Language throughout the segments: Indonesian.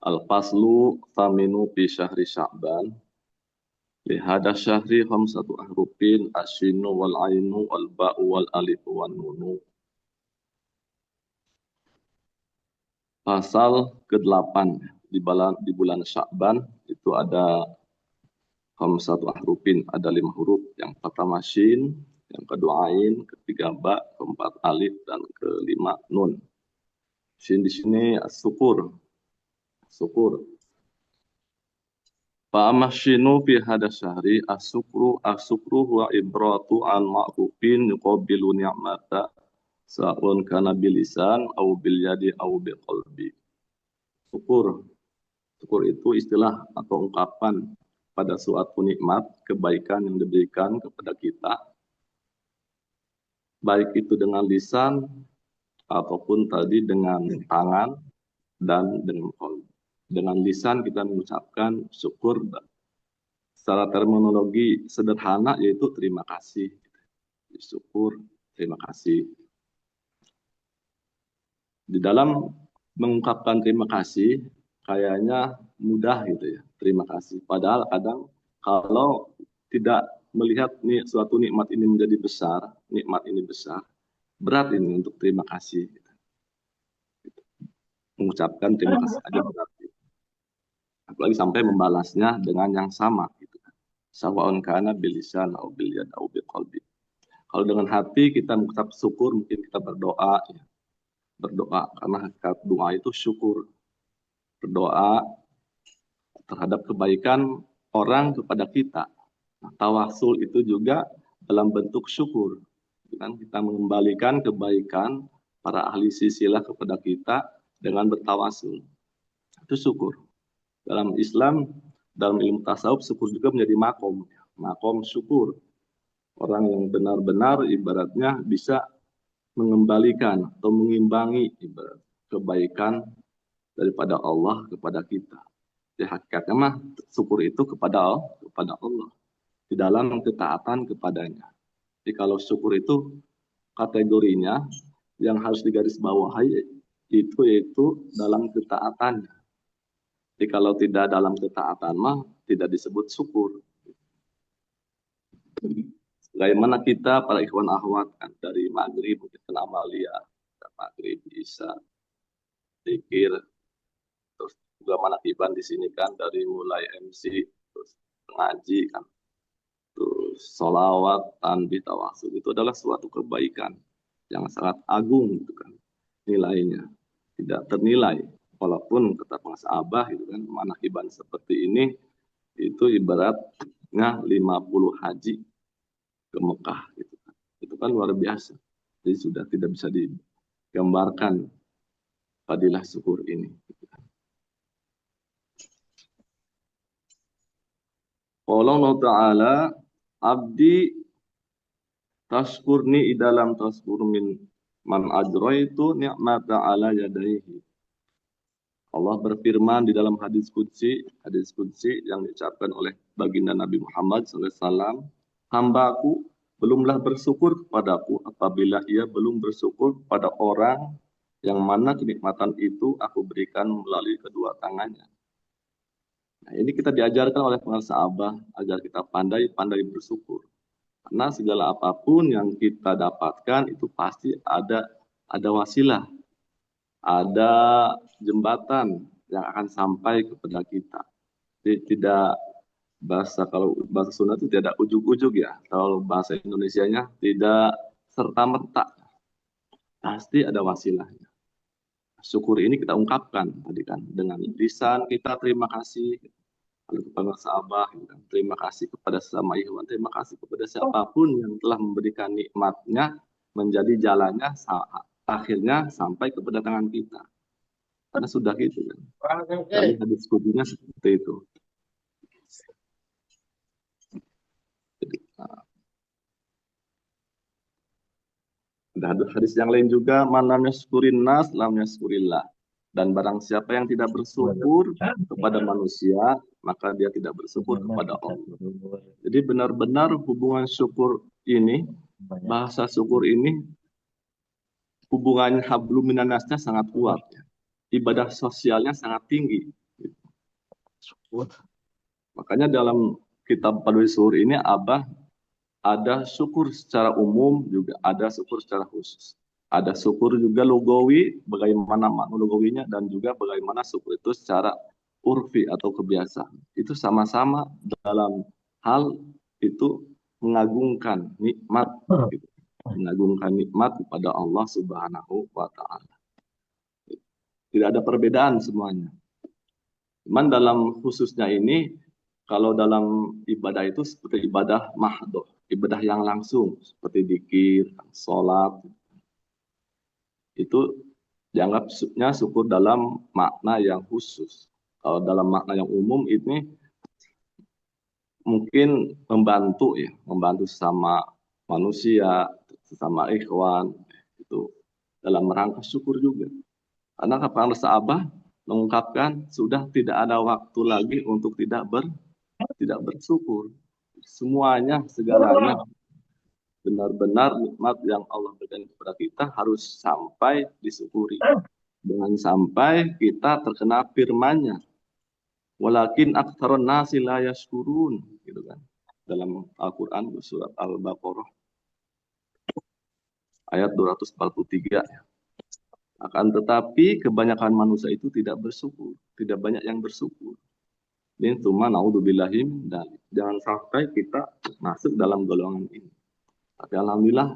Al-faslu thaminu fi syahri Sya'ban. Lihada syahri khamsatu ahrufin asyinu wal ainu wal ba'u wal alifu wan nunu. Pasal ke-8 di bulan Sya'ban itu ada khamsatu ahrufin, ada 5 huruf. Yang pertama shin, yang kedua ain, ketiga ba, keempat alif, dan kelima nun. Shin di sini syukur. Syukur. Fa'amashinu fi hada syahri asukru huwa ibratu an ma'rufin yuqabilu ni'mata sa'un kana bilisan au bil yadi au bil qalbi. Syukur. Syukur itu istilah atau ungkapan pada suatu nikmat, kebaikan yang diberikan kepada kita, baik itu dengan lisan ataupun tadi dengan tangan dan dengan qalbi. Dengan lisan kita mengucapkan syukur, secara terminologi sederhana yaitu terima kasih. Syukur, terima kasih. Di dalam mengungkapkan terima kasih kayaknya mudah gitu ya, terima kasih. Padahal kadang kalau tidak melihat suatu nikmat ini menjadi besar, nikmat ini besar, berat ini untuk terima kasih. Mengucapkan terima kasih aja berat. Apalagi sampai membalasnya dengan yang sama gitu kan. Sawa'un kana bilisan au bil yad au bil qalbi. Kalau dengan hati kita mengucap syukur, mungkin kita berdoa ya. Berdoa karena hakikat doa itu syukur. Berdoa terhadap kebaikan orang kepada kita. Nah, tawasul itu juga dalam bentuk syukur. Kan kita mengembalikan kebaikan para ahli silsilah kepada kita dengan bertawasul. Itu syukur. Dalam Islam, dalam ilmu tasawuf, syukur juga menjadi makom. Makom syukur. Orang yang benar-benar ibaratnya bisa mengembalikan atau mengimbangi ibarat kebaikan daripada Allah kepada kita. Di hakikatnya mah syukur itu kepada Allah. Di dalam ketaatan kepadanya. Jadi kalau syukur itu kategorinya yang harus digarisbawahi itu yaitu dalam ketaatannya. Jadi kalau tidak dalam ketaatan mah tidak disebut syukur. Bagaimana kita para ikhwan akhwat kan dari maghrib mungkin ke amalia, maghrib bisa zikir, terus juga manakiban di sini kan dari mulai MC terus ngaji kan, terus sholawat, tanbih, tawasul itu adalah suatu kebaikan yang sangat agung gitu kan nilainya, tidak ternilai. Walaupun kata pengasabah itu kan manakiban seperti ini itu ibaratnya 50 haji ke Mekah gitu kan. Itu kan luar biasa. Jadi sudah tidak bisa digambarkan fadilah syukur ini. Allah Ta'ala abdi taskurni idalam taskur min man ajraitu ni'mata ala yadaihi. Allah berfirman di dalam hadis qudsi yang diucapkan oleh baginda Nabi Muhammad SAW, hambaku belumlah bersyukur kepadaku apabila ia belum bersyukur pada orang yang mana kenikmatan itu aku berikan melalui kedua tangannya. Nah, ini kita diajarkan oleh pengasabah agar kita pandai bersyukur. Karena segala apapun yang kita dapatkan itu pasti ada wasilah, ada jembatan yang akan sampai kepada kita. Jadi tidak kalau bahasa Sunda itu tidak ujug-ujug ya. Kalau bahasa Indonesianya tidak serta-merta. Pasti ada wasilahnya. Syukur ini kita ungkapkan tadi kan dengan lisan kita terima kasih kepada sahabat, terima kasih kepada sesama ikhwan, terima kasih kepada siapapun yang telah memberikan nikmatnya menjadi jalannya akhirnya sampai kepada tangan kita. Karena sudah gitu kan. Tadi hadis kudunya seperti itu. Jadi, ada hadis yang lain juga, man lam yaskurin nas lam yaskurillah. Dan barang siapa yang tidak bersyukur kepada manusia, maka dia tidak bersyukur kepada Allah. Jadi benar-benar hubungan syukur ini, bahasa syukur ini, hubungan hablum minannasnya sangat kuat. Ibadah sosialnya sangat tinggi. Syukur. Makanya dalam kitab Padwi Suhur ini Abah ada syukur secara umum, juga ada syukur secara khusus. Ada syukur juga lugawi, bagaimana makna lugawinya, dan juga bagaimana syukur itu secara urfi atau kebiasaan. Itu sama-sama dalam hal itu mengagungkan nikmat, gitu. Mengagungkan nikmat kepada Allah Subhanahu wa Ta'ala. Tidak ada perbedaan semuanya. Cuman dalam khususnya ini, kalau dalam ibadah itu seperti ibadah mahdoh, ibadah yang langsung, seperti dzikir, sholat, itu dianggapnya syukur dalam makna yang khusus. Kalau dalam makna yang umum ini mungkin membantu ya, membantu sesama manusia, sesama ikhwan, itu dalam rangka syukur juga. Karena kapan rasa Abah mengungkapkan sudah tidak ada waktu lagi untuk tidak bersyukur. Semuanya, segalanya benar-benar nikmat yang Allah berikan kepada kita harus sampai disyukuri. Dengan sampai kita terkena firman-Nya. Walakin aktsarun nasi la yashkurun, gitu kan. Dalam Al-Qur'an surat Al-Baqarah ayat 243. Akan tetapi kebanyakan manusia itu tidak bersyukur, tidak banyak yang bersyukur. Ini cuma naudzubillahi min dzalik. Jangan sampai kita masuk dalam golongan ini. Tapi alhamdulillah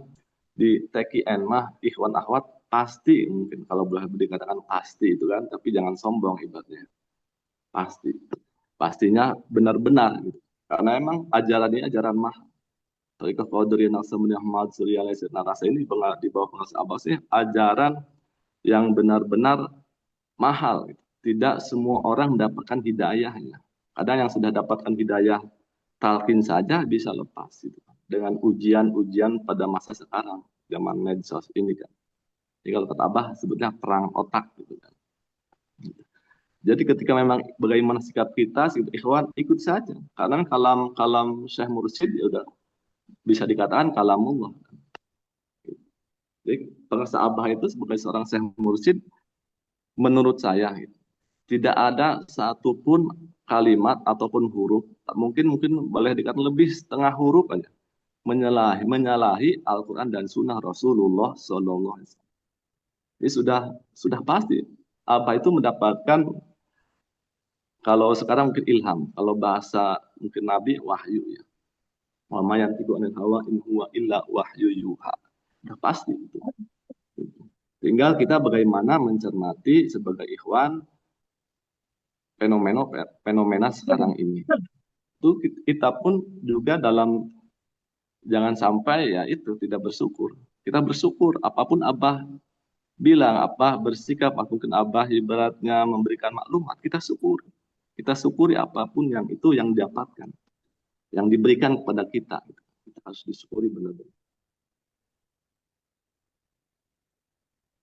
di TKN mah ikhwan akhwat pasti, mungkin kalau boleh dikatakan pasti itu kan, tapi jangan sombong ibaratnya. Pasti. Pastinya benar-benar gitu. Karena emang ajaran ini ajaran mahal. Tariqah Qadiriyah Naqsabandiyah Ahmad Surya Narasa ini di bawah pengawas Abbas ini ajaran yang benar-benar mahal gitu. Tidak semua orang mendapatkan hidayahnya. Kadang yang sudah dapatkan hidayah talqin saja bisa lepas gitu. Dengan ujian-ujian pada masa sekarang, zaman medsos ini kan. Jadi kalau kata Abah sebutnya perang otak gitu kan. Jadi ketika memang bagaimana sikap kita, sikap ikhwan ikut saja. Karena kalam Syekh Mursyid ya udah bisa dikatakan kalamullah. Jadi perasa Abah itu sebagai seorang Syekh Mursyid menurut saya gitu, tidak ada satupun kalimat ataupun huruf, mungkin boleh dikatakan lebih setengah huruf aja menyalahi Al-Quran dan Sunnah Rasulullah Sallallahu Alaihi Wasallam. Ini sudah pasti. Apa itu mendapatkan, kalau sekarang mungkin ilham, kalau bahasa mungkin Nabi wahyu ya. Wa ma yantiqu anil hawa in huwa illa wahyu yuha. Sudah pasti itu. Tinggal kita bagaimana mencermati sebagai ikhwan fenomena sekarang ini. Itu kita pun juga dalam, jangan sampai ya itu tidak bersyukur. Kita bersyukur apapun Abah bilang, apa bersikap, mungkin Abah ibaratnya memberikan maklumat, kita syukur. Kita syukuri apapun yang itu yang didapatkan, yang diberikan kepada kita. Kita harus disyukuri benar-benar.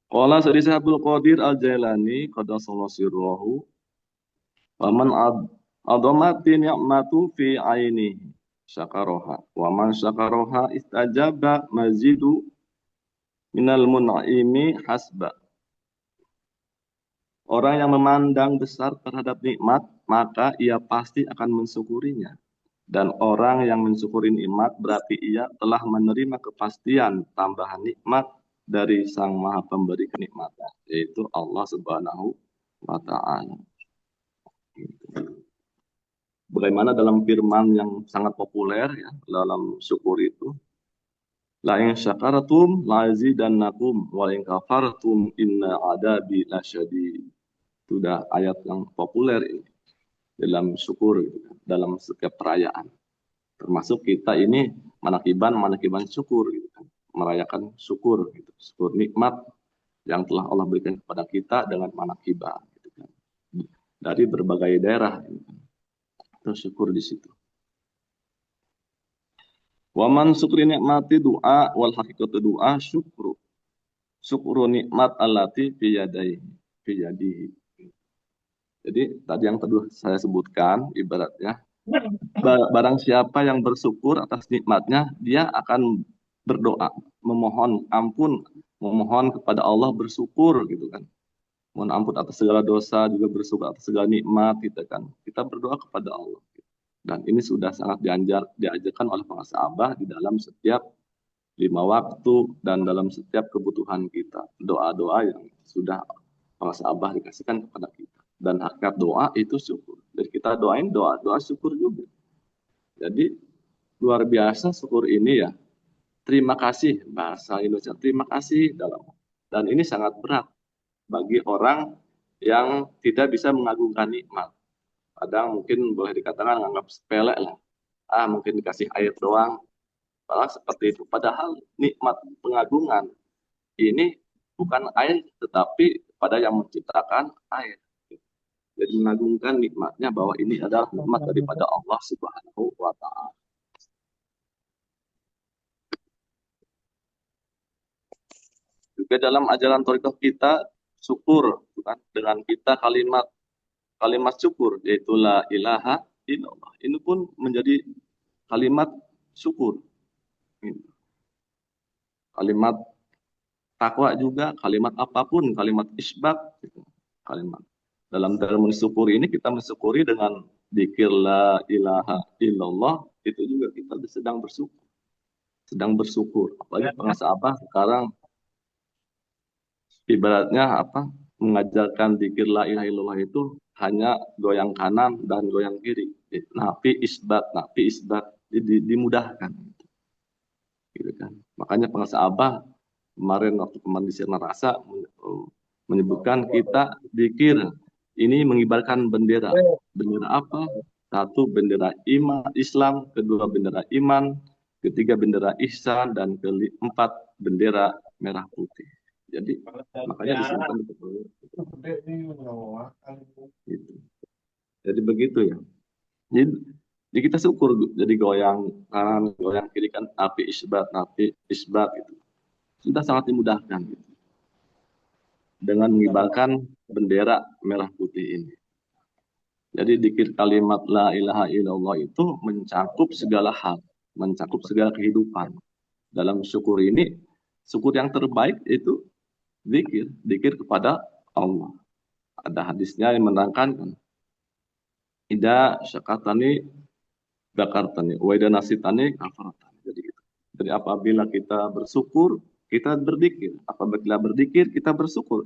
Qala Sayyidi Abdul Qadir Al-Jailani qaddasallahu sirrahu wa man adamati ni'matu fi ainihi syakaroha wa man syakaroha istajaba mazidu minal mun'imi hasba. Orang yang memandang besar terhadap nikmat, maka ia pasti akan mensyukurinya. Dan orang yang mensyukuri nikmat berarti ia telah menerima kepastian tambahan nikmat dari Sang Maha Pemberi kenikmatan, yaitu Allah Subhanahu wa Ta'ala. Bagaimana dalam firman yang sangat populer ya, dalam syukur itu, la in syakartum la azidannakum wa in kafartum inna adabi lasyadid. Sudah ayat yang populer ini dalam syukur gitu, dalam setiap perayaan. Termasuk kita ini manakiban syukur gitu kan. Merayakan syukur gitu. Syukur nikmat yang telah Allah berikan kepada kita dengan manakibah gitu kan. Dari berbagai daerah gitu kan. Terus syukur di situ. Waman syukri nikmati doa wal hakikatu doa syukru. Syukru nikmat allati fiyadihi. Jadi tadi yang tadi saya sebutkan ibaratnya barang siapa yang bersyukur atas nikmatnya, dia akan berdoa, memohon ampun, memohon kepada Allah, bersyukur gitu kan. mohon ampun atas segala dosa, juga bersyukur atas segala nikmat, gitu kan. Kita berdoa kepada Allah. Dan ini sudah sangat diajarkan oleh para sahabat di dalam setiap 5 waktu dan dalam setiap kebutuhan kita. Doa-doa yang sudah para sahabat dikasihkan kepada kita. Dan hakikat doa itu syukur. Jadi kita doain doa syukur juga. Jadi luar biasa syukur ini ya. Terima kasih, bahasa Indonesia, terima kasih dalam. Dan ini sangat berat bagi orang yang tidak bisa mengagungkan nikmat. Kadang mungkin boleh dikatakan anggap sepele lah. Mungkin dikasih air doang. Seperti itu. Padahal nikmat pengagungan ini bukan air, tetapi pada yang menciptakan air. Jadi mengagungkan nikmatnya bahwa ini adalah nikmat daripada Allah Subhanahu wa Ta'ala. Juga dalam ajaran thariqah kita syukur, kan? Dengan kita kalimat syukur, yaitu la ilaha illallah. Ini pun menjadi kalimat syukur. Kalimat takwa juga, kalimat apapun, kalimat isbat, gitu. Kalimat. Dalam dalam mensyukuri ini kita mensyukuri dengan dzikir la ilaha illallah, itu juga kita sedang bersyukur. Sedang bersyukur. Apalagi pengasahabah sekarang ibaratnya mengajarkan dzikir la ilaha illallah itu hanya goyang kanan dan goyang kiri. Nafi isbat. Dimudahkan. Gitu kan. Makanya pengasahabah kemarin waktu di Sirna Rasa menyebutkan kita dzikir ini mengibarkan bendera. Bendera apa? Satu, bendera Islam, kedua, bendera iman, ketiga, bendera ihsan, dan keempat, bendera merah putih. Jadi makanya disimpan gitu. Jadi begitu ya. Jadi kita syukur, jadi goyang kanan, goyang kiri kan nafi isbat gitu. Sudah sangat dimudahkan gitu. Dengan mengibarkan bendera merah putih ini. Jadi dzikir kalimat la ilaha illallah itu mencakup segala hal, mencakup segala kehidupan. Dalam syukur ini, syukur yang terbaik itu dzikir kepada Allah. Ada hadisnya yang menerangkan kan, Ida syakatani bakartani, wa ida nasitani kafaratani. Jadi apabila kita bersyukur, kita berzikir. Apabila berzikir, kita bersyukur.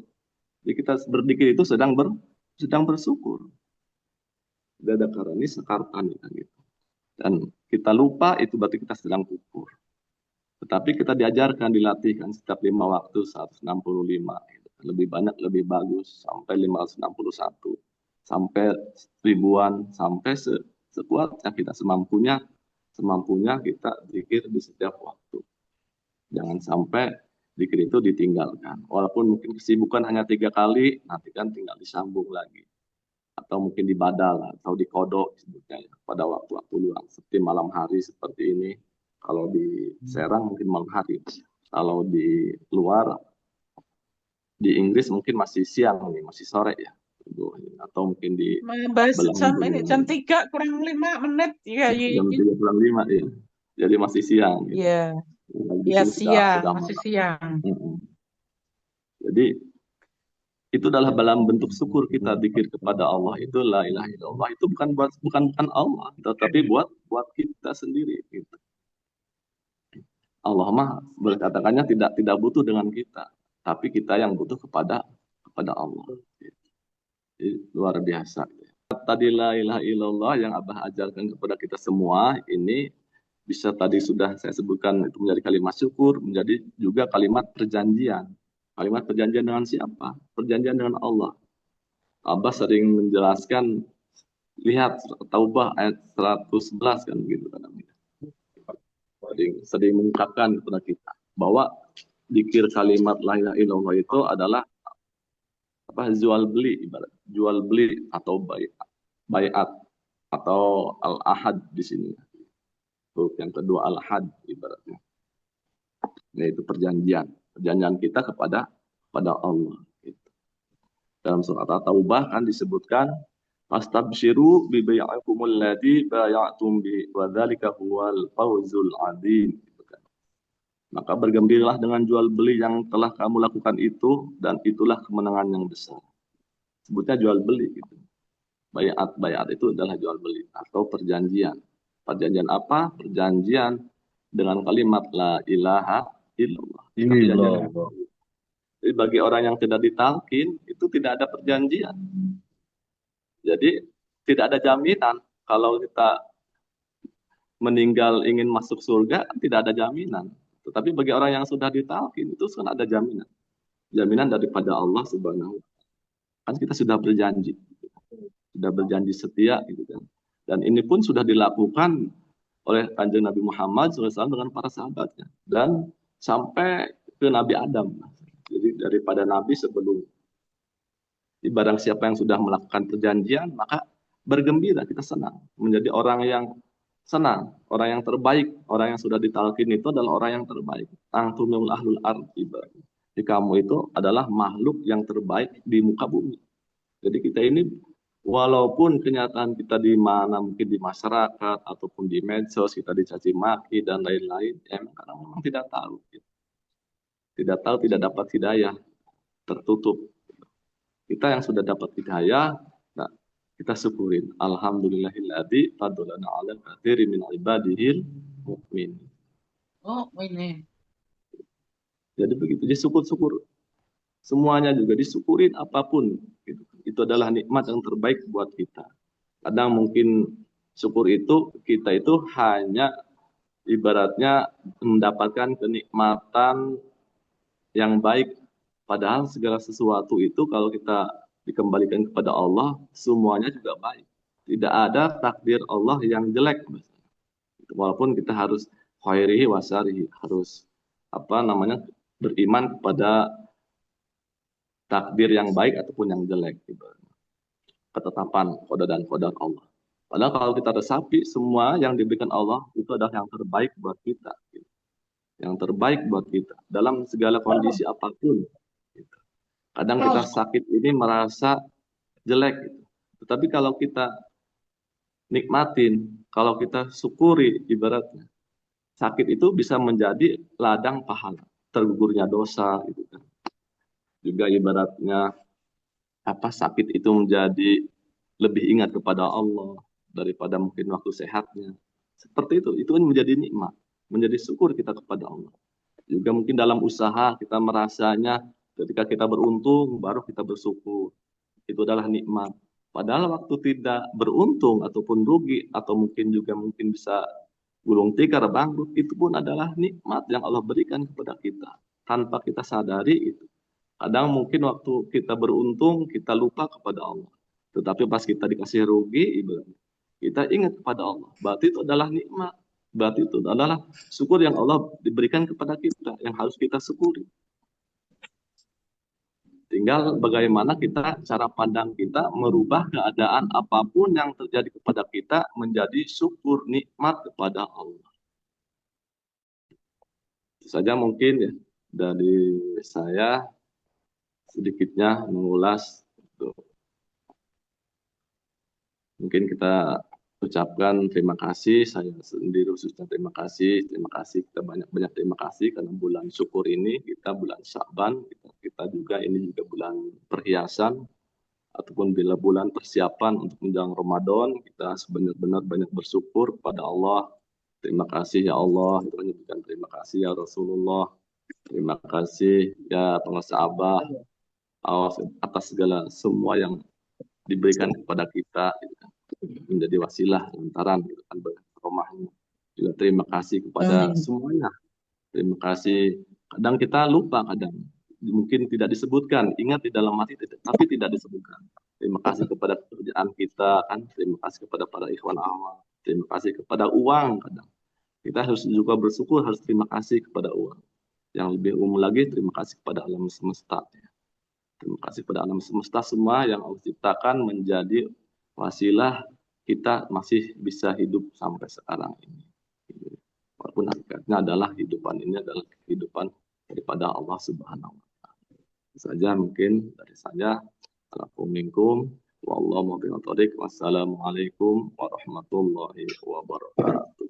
Jadi kita berzikir itu sedang bersyukur. Dada karani sakartani kan gitu. Dan kita lupa itu berarti kita sedang kufur. Tetapi kita diajarkan, dilatihkan setiap 5 waktu 165. Gitu. Lebih banyak, lebih bagus. Sampai 561. Sampai ribuan. Sampai sekuatnya kita semampunya kita zikir di setiap waktu. Jangan sampai zikir itu ditinggalkan. Walaupun mungkin kesibukan hanya 3 kali, nanti kan tinggal disambung lagi. Atau mungkin di badal atau di kodok sebutnya ya, pada waktu-waktu luang seperti malam hari seperti ini. Kalau di Serang mungkin malam hari, kalau di luar di Inggris mungkin masih siang nih, masih sore ya, atau mungkin di jam 3 kurang 5 menit ya, jam 3 kurang 5 ya, jadi masih siang gitu. Ya siang, masih siang. Jadi itu adalah dalam bentuk syukur kita zikir kepada Allah, itu la ilaha illallah, itu bukan Allah, tetapi buat kita sendiri gitu. Allah mah berkatakannya tidak butuh dengan kita, tapi kita yang butuh kepada Allah. Jadi, luar biasa. Tadi la ilaha illallah yang Abah ajarkan kepada kita semua ini bisa tadi sudah saya sebutkan itu menjadi kalimat syukur, menjadi juga kalimat perjanjian. Kalimat perjanjian dengan siapa? Perjanjian dengan Allah. Abah sering menjelaskan, lihat Taubah ayat 111 kan gitu kan. Sering mengungkapkan kepada kita bahwa dzikir kalimat la ilaha illallah itu adalah jual beli atau baiat atau al-ahad di sini. Yang kedua al-ahad ibaratnya. Yaitu perjanjian kita kepada Allah. Gitu. Dalam surat At-Taubah kan disebutkan fastabshiru bi bai'ikumul ladzi bay'atum bi wa dzalika huwal fawzul 'adzim. Maka bergembiralah dengan jual beli yang telah kamu lakukan itu, dan itulah kemenangan yang besar. sebutnya jual beli gitu. Bayat itu adalah jual beli atau perjanjian. Perjanjian apa? Perjanjian dengan kalimat la ilaha illallah. Itu perjanjian. Jadi bagi orang yang tidak ditalkin itu tidak ada perjanjian. Jadi tidak ada jaminan kalau kita meninggal ingin masuk surga tidak ada jaminan. Tetapi bagi orang yang sudah ditalkin itu kan ada jaminan. Jaminan daripada Allah Subhanahu wa Ta'ala. Kan kita sudah berjanji. Sudah berjanji setia gitu kan. Dan ini pun sudah dilakukan oleh Kanjeng Nabi Muhammad SAW dengan para sahabatnya dan sampai ke Nabi Adam. Jadi daripada Nabi sebelum barang siapa yang sudah melakukan perjanjian maka bergembira, kita senang menjadi orang yang senang, orang yang terbaik, orang yang sudah ditalkin itu adalah orang yang terbaik. Antumul ahlul ardi. Jadi kamu itu adalah makhluk yang terbaik di muka bumi. Jadi kita ini walaupun kenyataan kita di mana, mungkin di masyarakat ataupun di medsos kita dicaci maki dan lain-lain, ya karena memang tidak tahu. Tidak tahu, tidak dapat hidayah, tertutup. Kita yang sudah dapat hidayah, nah, kita syukurin. Alhamdulillahilladzi fadlana 'ala katsiri min ibadihil mu'min. Oh, ini. Jadi begitu, jadi syukur-syukur. Semuanya juga disyukurin apapun. Gitu. Itu adalah nikmat yang terbaik buat kita. Kadang mungkin syukur itu, kita itu hanya ibaratnya mendapatkan kenikmatan yang baik. Padahal segala sesuatu itu kalau kita dikembalikan kepada Allah, semuanya juga baik. Tidak ada takdir Allah yang jelek. Walaupun kita harus khairihi wasarihi, harus beriman kepada takdir yang baik ataupun yang jelek. Ketetapan qada dan qadar Allah. Padahal kalau kita resapi, semua yang diberikan Allah itu adalah yang terbaik buat kita. Yang terbaik buat kita. Dalam segala kondisi apapun. Kadang kita sakit ini merasa jelek. Tetapi kalau kita nikmatin, kalau kita syukuri ibaratnya, sakit itu bisa menjadi ladang pahala. Tergugurnya dosa. Gitu kan. Juga ibaratnya sakit itu menjadi lebih ingat kepada Allah daripada mungkin waktu sehatnya. Seperti itu kan menjadi nikmat, menjadi syukur kita kepada Allah. Juga mungkin dalam usaha kita merasanya ketika kita beruntung baru kita bersyukur. Itu adalah nikmat. Padahal waktu tidak beruntung ataupun rugi atau mungkin bisa gulung tikar bangkrut, itu pun adalah nikmat yang Allah berikan kepada kita tanpa kita sadari itu. Kadang mungkin waktu kita beruntung, kita lupa kepada Allah. Tetapi pas kita dikasih rugi, kita ingat kepada Allah. Berarti itu adalah nikmat. Berarti itu adalah syukur yang Allah diberikan kepada kita, yang harus kita syukuri. Tinggal bagaimana cara pandang kita merubah keadaan apapun yang terjadi kepada kita menjadi syukur nikmat kepada Allah. Itu saja mungkin ya dari saya. Sedikitnya mengulas mungkin kita ucapkan terima kasih, saya sendiri khususnya terima kasih kita banyak terima kasih karena bulan syukur ini kita bulan Sya'ban, kita juga ini juga bulan perhiasan ataupun bila bulan persiapan untuk menjelang Ramadan, kita sebenar-benar banyak bersyukur kepada Allah. Terima kasih ya Allah, kita menyebutkan terima kasih ya Rasulullah, terima kasih ya pengusaha Abah atas segala semua yang diberikan kepada kita menjadi wasilah lantaran rumahnya. Juga terima kasih kepada semuanya. Terima kasih. Kadang kita lupa, kadang mungkin tidak disebutkan, ingat di dalam hati tapi tidak disebutkan. Terima kasih kepada pekerjaan kita kan, terima kasih kepada para ikhwan awal, terima kasih kepada uang kadang. Kita harus juga bersyukur, harus terima kasih kepada uang. Yang lebih umum lagi terima kasih kepada alam semesta. Terima kasih kepada alam semesta semua yang Allah ciptakan menjadi wasilah kita masih bisa hidup sampai sekarang ini. Walaupun hakikatnya adalah kehidupan ini adalah kehidupan daripada Allah Subhanahu wa Ta'ala. Saja mungkin dari saya. Assalamualaikum warahmatullahi wabarakatuh.